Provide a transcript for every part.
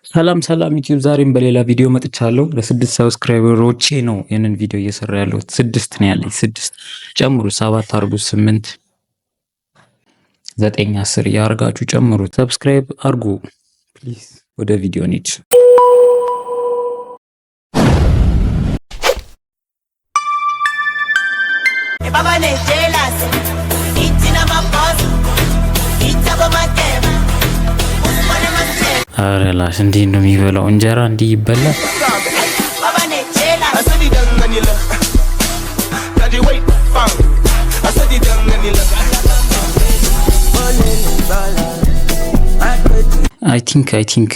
ሰላም ሰላም ዩቲዩብ ዛሬም በሌላ ቪዲዮ መጥቻለሁ። ለ6 ሰብስክራይበሮቼ ነው ይሄንን ቪዲዮ እየሰራ ያለሁት። 6 ነው ያለኝ። 6 ጨምሩ፣ 7 አርጉ፣ 8 9 10 ያርጋችሁ ጨምሩ። ሰብስክራይብ አርጉ ፕሊዝ። ወደ ቪዲዮ እንሂድ። አረላሽ እንዲህ ነው የሚበላው እንጀራ እንዲህ ይበላል። አይ ቲንክ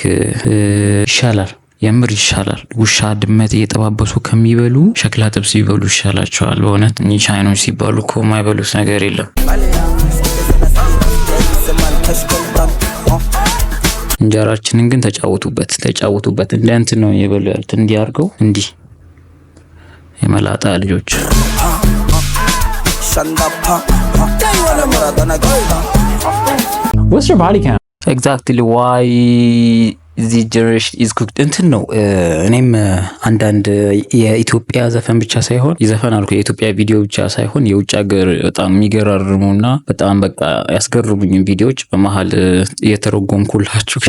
ይሻላል፣ የምር ይሻላል። ውሻ ድመት እየጠባበሱ ከሚበሉ ሸክላ ጥብስ ይበሉ ይሻላቸዋል። በእውነት እኚህ ቻይኖች ሲባሉ እኮ የማይበሉት ነገር የለም። እንጀራችንን ግን ተጫወቱበት። እንደ እንትን ነው የበሉ ያሉት። እንዲያርገው እንዲህ የመላጣ ልጆች What's your body count? Exactly why the generation is cooked እንትን ነው። እኔም አንዳንድ የኢትዮጵያ ዘፈን ብቻ ሳይሆን የዘፈን አልኩ የኢትዮጵያ ቪዲዮ ብቻ ሳይሆን የውጭ ሀገር በጣም የሚገራርሙና በጣም በቃ ያስገርሙኝ ቪዲዮዎች በመሃል የተረጎምኩላችሁ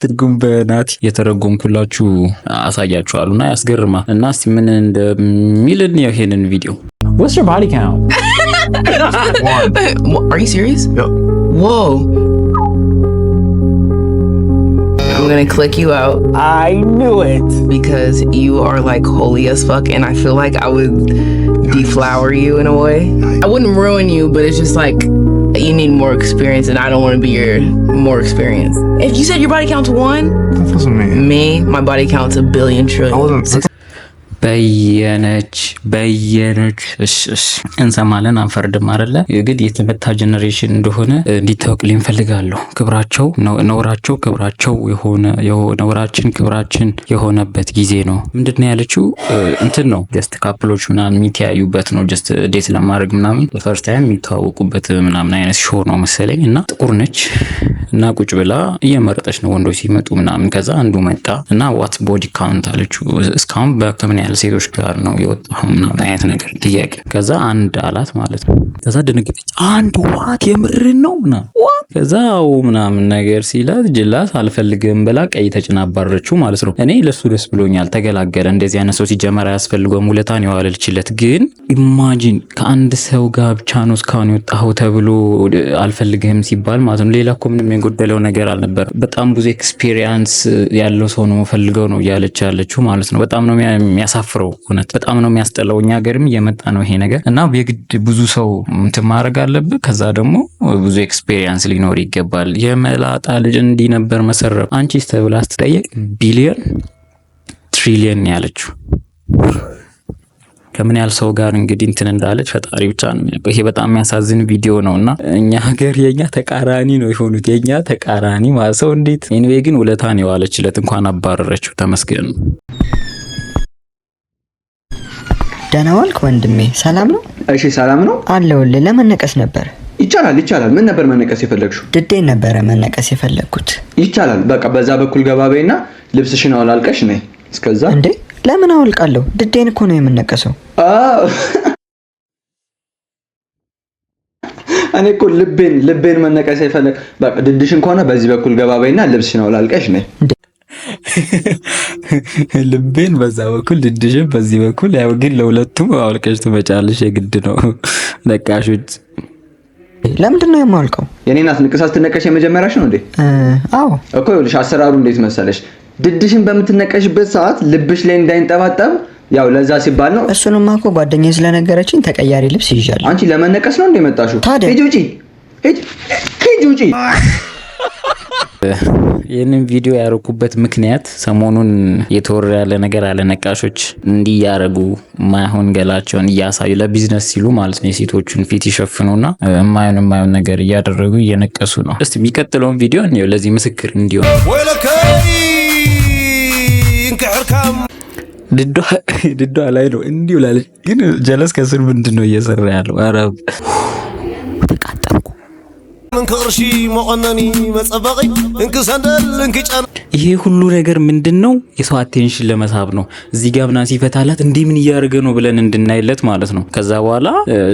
ትርጉም በናቲ የተረጎምኩላችሁ አሳያችኋለሁና ያስገርማል። እና እስቲ ምን እንደሚል ነው ይሄንን ቪዲዮ። What's your body count? Are you serious? Yep. Whoa. I'm gonna click you out. I knew it. Because you are like holy as fuck, and I feel like I would deflower you in a way. I wouldn't ruin you, but it's just like you need more experience, and I don't want to be your more experience. If you said your body count's 1, That doesn't mean. me, my body count's a billion trillion. I wasn't. በየነች እሺ እንሰማለን አንፈርድም አይደለ? ግን የተመታ ጀነሬሽን እንደሆነ እንዲታወቅልኝ እንፈልጋለሁ። ክብራቸው ነውራቸው ክብራቸው ነውራችን ክብራችን የሆነበት ጊዜ ነው። ምንድነው ያለችው? እንትን ነው ጀስት ካፕሎች ምናምን የሚተያዩበት ነው። ጀስት ዴት ለማድረግ ምናምን ፈርስት ታይም የሚተዋወቁበት ምናምን አይነት ሾው ነው መሰለኝ። እና ጥቁር ነች እና ቁጭ ብላ እየመረጠች ነው ወንዶች ሲመጡ ምናምን። ከዛ አንዱ መጣ እና ዋት ቦዲ ካውንት አለችው። እስካሁን በከምን ያለ ሴቶች ጋር ነው የወጣው ምናምን አይነት ነገር ጥያቄ። ከዛ አንድ አላት ማለት ነው። ከዛ ደነገጠች። አንድ ዋት የምርን ነው ምናምን ከዛው ምናምን ነገር ሲላት ጅላት አልፈልግም ብላ ቀይ ተጭናባረችው ማለት ነው። እኔ ለሱ ደስ ብሎኛል፣ ተገላገለ። እንደዚህ አይነት ሰው ሲጀመር አያስፈልገውም፣ ውለታን ያዋለልችለት። ግን ኢማጂን ከአንድ ሰው ጋር ብቻ ነው እስካሁን የወጣው ተብሎ አልፈልግህም ሲባል ማለት ነው። ሌላ እኮ ምንም የጎደለው ነገር አልነበር። በጣም ብዙ ኤክስፒሪየንስ ያለው ሰው ነው ፈልገው ነው እያለች ያለችው ማለት ነው። በጣም ነው የሚያሳፍረው፣ እውነት በጣም ነው የሚያስጠላው። እኛ ሀገርም እየመጣ ነው ይሄ ነገር እና የግድ ብዙ ሰው እንትን ማድረግ አለብህ። ከዛ ደግሞ ብዙ ኤክስፒሪየንስ ሊኖር ይገባል። የመላጣ ልጅ እንዲህ ነበር መሰረብ። አንቺስ ተብላ ስትጠየቅ ቢሊየን ትሪሊየን ያለችው ከምን ያህል ሰው ጋር እንግዲህ እንትን እንዳለች ፈጣሪ ብቻ ነው የሚያውቀው። ይሄ በጣም የሚያሳዝን ቪዲዮ ነውና እኛ ሀገር የኛ ተቃራኒ ነው የሆኑት፣ የኛ ተቃራኒ ማለት ሰው እንዴት ኤኒዌይ ግን ውለታን የዋለችለት እንኳን አባረረችው። ተመስገን። ደህና ዋልክ ወንድሜ፣ ሰላም ነው? እሺ ሰላም ነው አለሁልህ። ለመነቀስ ነበር። ይቻላል። ምን ነበር መነቀስ የፈለግሽው? ድዴን ነበረ መነቀስ የፈለግኩት። ይቻላል። በቃ በዛ በኩል ገባበይና ልብስሽን አውላልቀሽ ነይ። እስከዛ እንዴ ለምን አውልቃለሁ? ድዴን እኮ ነው የምነቀሰው። እኔ እኮ ልቤን መነቀስ የፈለግ። በቃ ድድሽን ከሆነ በዚህ በኩል ገባበይና ልብስሽን አውላልቀሽ ነይ። ልቤን በዛ በኩል ድድሽን በዚህ በኩል። ያው ግን ለሁለቱም አውልቀሽ ትመጫለሽ፣ የግድ ነው። ነቃሾች ለምንድን ነው የማውልቀው? የኔ ናት ንቅሳት ትነቀሽ የመጀመሪያሽ ነው እንዴ? አዎ እኮ ይኸውልሽ አሰራሩ እንዴት መሰለሽ? ድድሽን በምትነቀሽበት ሰዓት ልብሽ ላይ እንዳይንጠባጠብ ያው ለዛ ሲባል ነው። እሱንማ እኮ ጓደኛዬ ስለነገረችኝ ተቀያሪ ልብስ ይዣለሁ። አንቺ ለመነቀስ ነው እንዴ መጣሽው? ሂጂ ውጪ። ይህንን ቪዲዮ ያረኩበት ምክንያት ሰሞኑን የተወራ ያለ ነገር አለ። ነቃሾች እንዲያረጉ ማይሆን ገላቸውን እያሳዩ ለቢዝነስ ሲሉ ማለት ነው የሴቶቹን ፊት ይሸፍኑና ማይሆን ነገር እያደረጉ እየነቀሱ ነው። እስቲ የሚቀጥለውን ቪዲዮ እንየው ለዚህ ምስክር እንዲሆን። ድዷ ላይ ነው እንዲሁ ላለች ግን ጀለስ ከስር ምንድነው እየሰራ ያለው? አረብ ተቃጠልኩ እንክርሺ መቆነኒ መጸበቂ እንክ ሰንደል እንክ ጫና ይሄ ሁሉ ነገር ምንድነው? የሰው አቴንሽን ለመሳብ ነው። እዚህ ጋር ምናምን ሲፈታላት እንዴ ምን እያደረገ ነው ብለን እንድናይለት ማለት ነው። ከዛ በኋላ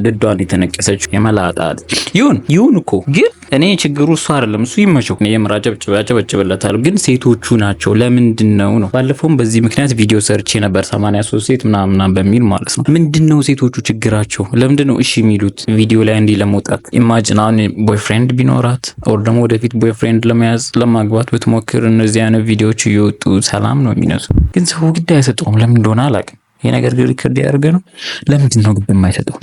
ድዷን የተነቀሰችው የመላጣት ይሁን እኮ ግን እኔ ችግሩ እሱ አይደለም። እሱ ይመቸው የምራጨብጭበለታል። ግን ሴቶቹ ናቸው። ለምንድነው ነው? ባለፈውም በዚህ ምክንያት ቪዲዮ ሰርቼ ነበር 83 ሴት ምናምን በሚል ማለት ነው። ምንድነው ሴቶቹ ችግራቸው? ለምንድነው እሺ የሚሉት ቪዲዮ ላይ እንዲህ ለመውጣት? ኢማጂን አሁን ቦይፍሬንድ ቢኖራት ኦር ደግሞ ወደፊት ቦይፍሬንድ ለመያዝ ለማግባት ብትሞክር እነዚህ አይነት ቪዲዮዎች እየወጡ ሰላም ነው የሚነሱ። ግን ሰው ግድ አይሰጠውም። ለምን እንደሆነ አላውቅም። ይሄ ነገር ግን ሪከርድ ያደርገ ነው። ለምንድን ነው ግድ የማይሰጠው?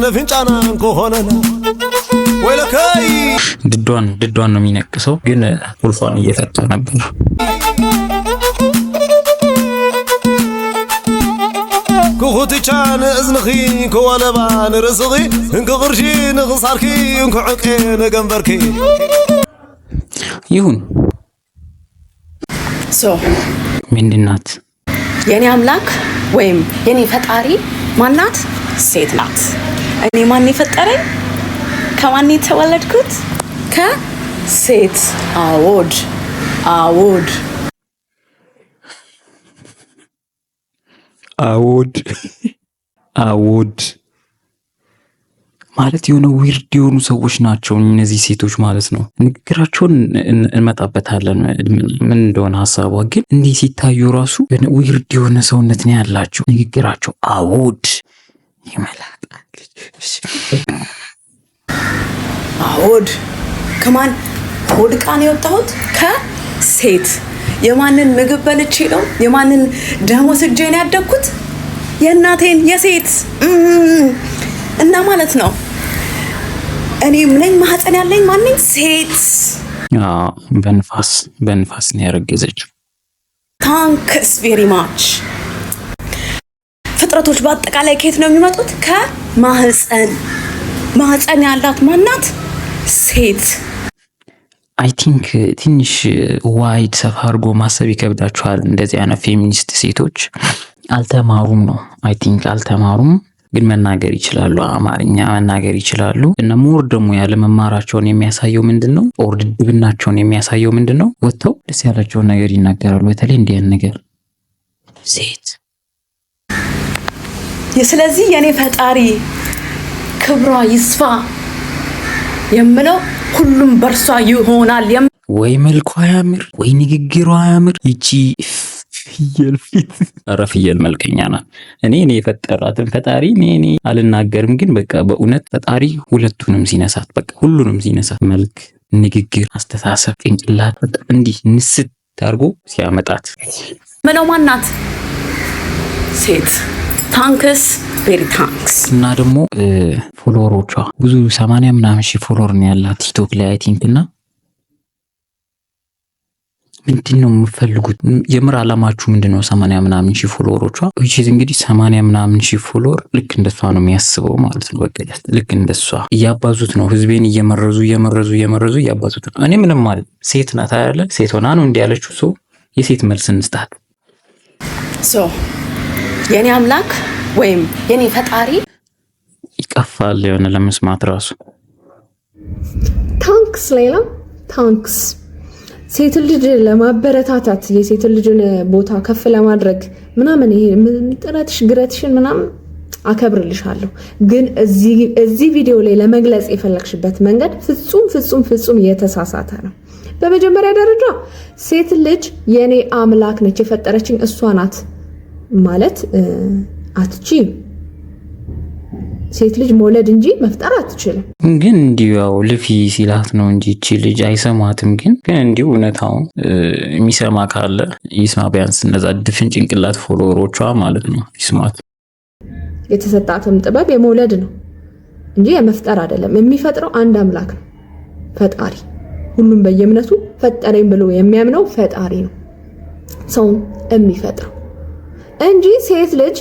ነፍንጫና እንኮሆነና ወለከይ ድዷን ነው የሚነቅሰው። ግን ቁልፏን እየፈታ ነበር። كوتيشان إزنخي كوالبان رزقي إنك غرشي نغصاركي إنك عقي نجنبركي يهون ምንድናት? የኔ አምላክ ወይም የኔ ፈጣሪ ማናት? ሴት ናት። እኔ ማን የፈጠረኝ? ከማን የተወለድኩት? ከሴት። አዎድ ማለት የሆነ ዊርድ የሆኑ ሰዎች ናቸው እነዚህ ሴቶች ማለት ነው። ንግግራቸውን እንመጣበታለን ምን እንደሆነ ሀሳቧ። ግን እንዲህ ሲታዩ ራሱ ዊርድ የሆነ ሰውነት ነው ያላቸው። ንግግራቸው አዎድ ይመላጣል። ከማን ሆድ ቃን የወጣሁት? ከሴት። የማንን ምግብ በልቼ ነው? የማንን ደሞዝ እጄ ነው ያደግኩት? የእናቴን የሴት እና ማለት ነው። እኔ ምን ማህፀን ያለኝ ማንኝ? ሴት። በንፋስ ነው ያረገዘችው። ታንክስ ቬሪ ማች። ፍጥረቶች በአጠቃላይ ከየት ነው የሚመጡት? ከማህፀን ያላት ማናት? ሴት። አይ ቲንክ ትንሽ ዋይድ ሰፋ አድርጎ ማሰብ ይከብዳችኋል። እንደዚህ አይነት ፌሚኒስት ሴቶች አልተማሩም ነው። አይ ቲንክ አልተማሩም፣ ግን መናገር ይችላሉ፣ አማርኛ መናገር ይችላሉ። እና ሞር ደግሞ ያለ መማራቸውን የሚያሳየው ምንድነው? ኦር ድድብናቸውን የሚያሳየው ምንድነው? ወጥተው ደስ ያላቸውን ነገር ይናገራሉ። በተለይ እንዲህ አይነት ነገር ሴት። ስለዚህ የኔ ፈጣሪ ክብሯ ይስፋ የምለው ሁሉም በርሷ ይሆናል። ወይ መልኳ ያምር፣ ወይ ንግግሯ ያምር። ይቺ ፍየል ፊት ፍየል መልከኛ ናት። እኔ የፈጠራትን ፈጣሪ እኔ አልናገርም፣ ግን በቃ በእውነት ፈጣሪ ሁለቱንም ሲነሳት፣ በቃ ሁሉንም ሲነሳት፣ መልክ፣ ንግግር፣ አስተሳሰብ፣ ጭንቅላት በቃ እንዲህ ንስት አድርጎ ሲያመጣት ምነው ማናት? ሴት። ታንክስ ቬሪ ታንክስ። እና ደግሞ ፎሎወሮቿ ብዙ 80 ምናምን ሺህ ፎሎወር ነው ያላት ቲክቶክ ላይ አይ ቲንክ። እና ምንድነው የምፈልጉት? የምር አላማችሁ ምንድነው? 80 ምናምን ሺህ ፎሎወሮቿ እቺ እንግዲህ 80 ምናምን ሺህ ፎሎወር ልክ እንደሷ ነው የሚያስበው ማለት ነው። በቃ ልክ እንደሷ እያባዙት ነው። ህዝቤን እየመረዙ እያባዙት ነው። እኔ ምንም ማለት ሴት ናት አይደለ? ሴት ሆና ነው እንዲህ ያለችው። ሰው የሴት መልስ እንስጣት። የኔ አምላክ ወይም የኔ ፈጣሪ ይቀፋል የሆነ ለመስማት ራሱ። ታንክስ ሌላ ታንክስ። ሴት ልጅ ለማበረታታት የሴት ልጅን ቦታ ከፍ ለማድረግ ምናምን ይሄ ጥረትሽ ግረትሽን ምናምን አከብርልሻለሁ። ግን እዚህ ቪዲዮ ላይ ለመግለጽ የፈለግሽበት መንገድ ፍጹም የተሳሳተ ነው። በመጀመሪያ ደረጃ ሴት ልጅ የኔ አምላክ ነች፣ የፈጠረችኝ እሷ ናት ማለት አትችይም። ሴት ልጅ መውለድ እንጂ መፍጠር አትችልም። ግን እንዲሁ ያው ልፊ ሲላት ነው እንጂ እቺ ልጅ አይሰማትም። ግን እንዲሁ እውነታው የሚሰማ ካለ ይስማ። ቢያንስ እነዛ ድፍን ጭንቅላት ፎሎወሮቿ ማለት ነው ይስማት። የተሰጣትም ጥበብ የመውለድ ነው እንጂ የመፍጠር አይደለም። የሚፈጥረው አንድ አምላክ ነው፣ ፈጣሪ። ሁሉም በየእምነቱ ፈጠረኝ ብሎ የሚያምነው ፈጣሪ ነው ሰውን የሚፈጥረው እንጂ ሴት ልጅ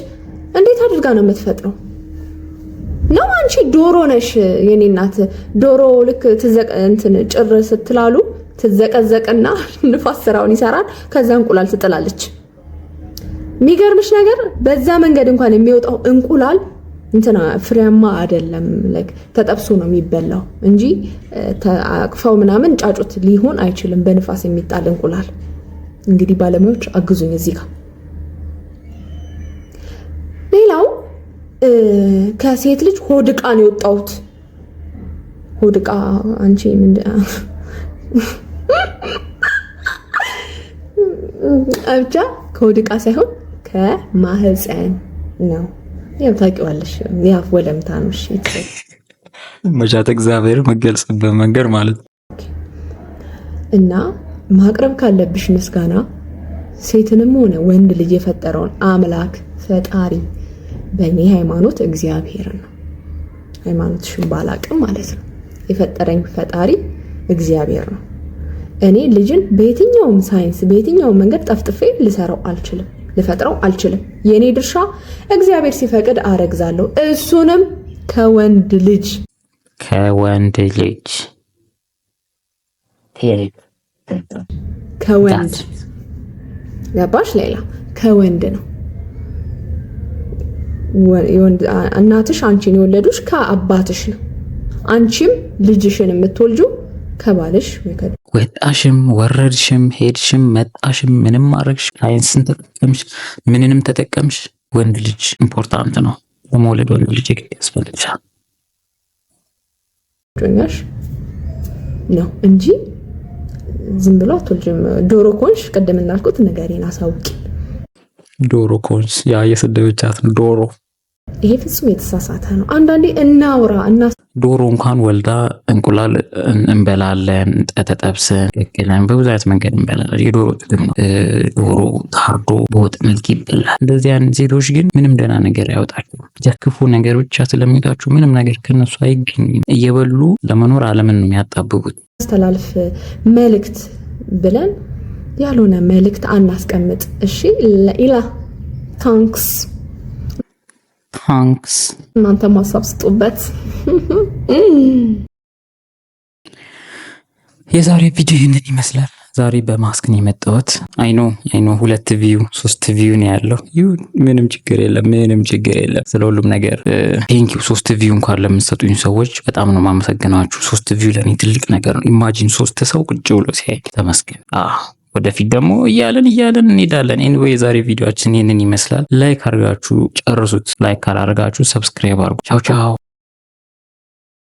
እንዴት አድርጋ ነው የምትፈጥረው? ነው አንቺ ዶሮ ነሽ የኔ እናት። ዶሮ ልክ ጭር ስትላሉ ትዘቀዘቅና ንፋስ ስራውን ይሰራል፣ ከዛ እንቁላል ትጥላለች። የሚገርምሽ ነገር በዛ መንገድ እንኳን የሚወጣው እንቁላል እንትና ፍሬያማ አይደለም። ላይክ ተጠብሶ ነው የሚበላው እንጂ አቅፋው ምናምን ጫጩት ሊሆን አይችልም በንፋስ የሚጣል እንቁላል። እንግዲህ ባለሙያዎች አግዙኝ እዚህ ጋር። ሌላው ከሴት ልጅ ሆድ ዕቃ ነው የወጣሁት። ሆድ ዕቃ አንቺ ብቻ ከሆድ ዕቃ ሳይሆን ከማህፀን ነው። ያው ታውቂዋለሽ፣ ያው ወለምታ ነው። እሺ መጃት እግዚአብሔር መገልጽበት መንገድ ማለት እና ማቅረብ ካለብሽ ምስጋና ሴትንም ሆነ ወንድ ልጅ የፈጠረውን አምላክ ፈጣሪ በእኔ ሃይማኖት እግዚአብሔር ነው። ሃይማኖትሽን ባላቅም ማለት ነው። የፈጠረኝ ፈጣሪ እግዚአብሔር ነው። እኔ ልጅን በየትኛውም ሳይንስ በየትኛውም መንገድ ጠፍጥፌ ልፈጥረው አልችልም። የኔ ድርሻ እግዚአብሔር ሲፈቅድ አረግዛለሁ። እሱንም ከወንድ ልጅ ገባሽ? ሌላ ከወንድ ነው። እናትሽ አንቺን የወለዱሽ ከአባትሽ ነው። አንቺም ልጅሽን የምትወልጁ ከባልሽ ወጣሽም ወረድሽም ሄድሽም መጣሽም ምንም ማድረግሽ ሳይንስን ተጠቀምሽ ምንንም ተጠቀምሽ ወንድ ልጅ ኢምፖርታንት ነው። ለመውለድ ወንድ ልጅ ያስፈልግሻል ነው እንጂ ዝም ብሎ አትወልጂም። ዶሮ ኮንሽ ቅድም እንዳልኩት ነገሬን አሳውቂ። ዶሮ ኮንሽ ያ የሰደበቻት ነው ዶሮ። ይሄ ፍጹም የተሳሳተ ነው። አንዳንዴ እናውራ ዶሮ እንኳን ወልዳ እንቁላል እንበላለን፣ ተጠብሰን ቀቅለን በብዙ አይነት መንገድ እንበላለን። የዶሮ ጥቅም ነው። ዶሮ ታርዶ በወጥ መልክ ይበላል። እንደዚህ አይነት ሴቶች ግን ምንም ደህና ነገር ያወጣቸው ክፉ ነገር ብቻ ስለሚወጣቸው ምንም ነገር ከነሱ አይገኝም። እየበሉ ለመኖር ዓለምን ነው የሚያጣብቡት። አስተላልፍ መልእክት ብለን ያልሆነ መልእክት አናስቀምጥ። እሺ ለኢላ ታንክስ እናንተ ማሳብ ስጡበት። የዛሬ ቪዲዮ ይህንን ይመስላል። ዛሬ በማስክ ነው የመጣሁት። አይኖ 2 ቪው 3 ቪው ነው ያለው። ምንም ችግር የለም። ስለ ሁሉም ነገር ቴንኪው። 3 ቪው እንኳን ለምትሰጡኝ ሰዎች በጣም ነው ማመሰግናችሁ። 3 ቪው ለኔ ትልቅ ነገር ነው። ኢማጂን 3 ሰው ቁጭ ብሎ ሲያይ ተመስገን። ወደፊት ደግሞ እያለን እንሄዳለን። ኤኒዌይ የዛሬ ቪዲዮአችን ይህንን ይመስላል። ላይክ አድርጋችሁ ጨርሱት። ላይክ ካላደርጋችሁ ሰብስክራይብ አድርጉ። ቻው